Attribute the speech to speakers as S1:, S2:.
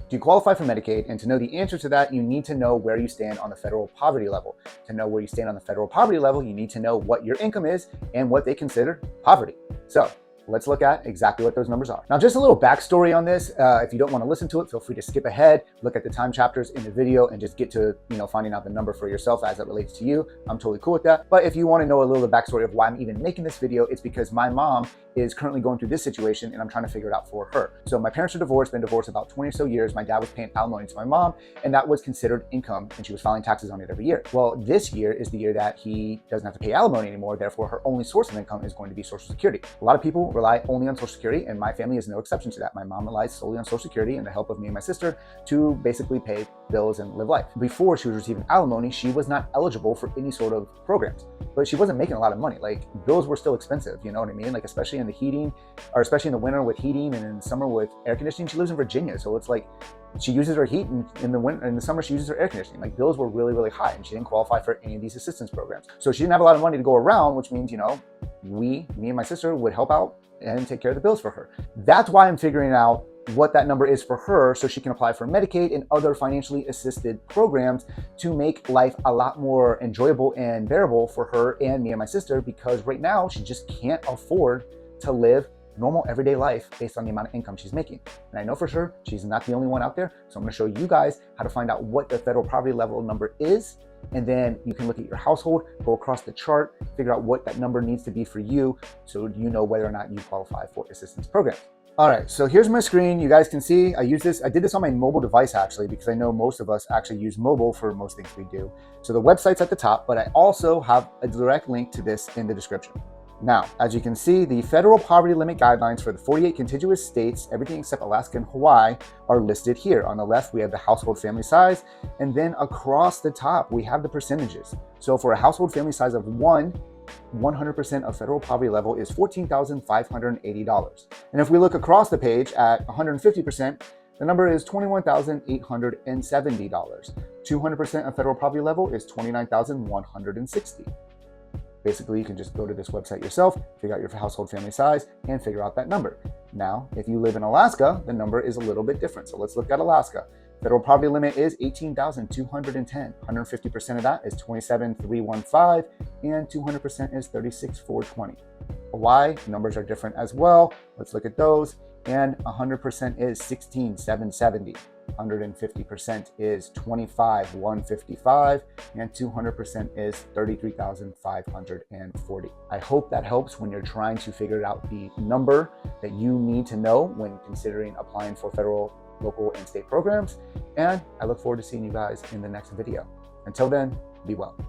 S1: Do you qualify for Medicaid? And to know the answer to that, you need to know where you stand on the federal poverty level. To know where you stand on the federal poverty level, you need to know what your income is and what they consider poverty. So let's look at exactly what those numbers are. Now, just a little backstory on this. If you don't want to listen to it, feel free to skip ahead, look at the time chapters in the video, and just get to finding out the number for yourself as it relates to you. I'm totally cool with that. But if you want to know a little of the backstory of why I'm even making this video, it's because my mom is currently going through this situation and I'm trying to figure it out for her. So my parents are divorced, been divorced about 20 or so years. My dad was paying alimony to my mom, and that was considered income, and she was filing taxes on it every year. Well, this year is the year that he doesn't have to pay alimony anymore. Therefore, her only source of income is going to be Social Security. A lot of people rely only on Social Security, and my family is no exception to that. My mom relies solely on Social Security and the help of me and my sister to basically pay bills and live life. Before she was receiving alimony, she was not eligible for any sort of programs, but she wasn't making a lot of money. Like, bills were still expensive, you know what I mean? Like, especially in the heating, or especially in the winter with heating, and in the summer with air conditioning. She lives in Virginia, so it's like she uses her heat, and in the winter, in the summer she uses her air conditioning. Like, bills were really, really high, and she didn't qualify for any of these assistance programs. So she didn't have a lot of money to go around, which means, me and my sister would help out and take care of the bills for her. That's why I'm figuring out what that number is for her, so she can apply for Medicaid and other financially assisted programs to make life a lot more enjoyable and bearable for her and me and my sister, because right now she just can't afford to live normal everyday life based on the amount of income she's making. And I know for sure she's not the only one out there. So I'm going to show you guys how to find out what the federal poverty level number is. And then you can look at your household, go across the chart, figure out what that number needs to be for you, so you know whether or not you qualify for assistance programs. All right, so here's my screen. You guys can see I did this on my mobile device actually, because I know most of us actually use mobile for most things we do. So the website's at the top, but I also have a direct link to this in the description. Now, as you can see, the federal poverty limit guidelines for the 48 contiguous states, everything except Alaska and Hawaii, are listed here. On the left, we have the household family size, and then across the top, we have the percentages. So for a household family size of 100% of federal poverty level is $14,580. And if we look across the page at 150%, the number is $21,870. 200% of federal poverty level is $29,160. Basically, you can just go to this website yourself, figure out your household family size, and figure out that number. Now, if you live in Alaska, the number is a little bit different. So let's look at Alaska. Federal poverty limit is $18,210. 150% of that is $27,315, and 200% is $36,420. Hawaii, numbers are different as well. Let's look at those. And 100% is $16,770. 150% is $25,155, and 200% is $33,540. I hope that helps when you're trying to figure out the number that you need to know when considering applying for federal, local, and state programs. And I look forward to seeing you guys in the next video. Until then, be well.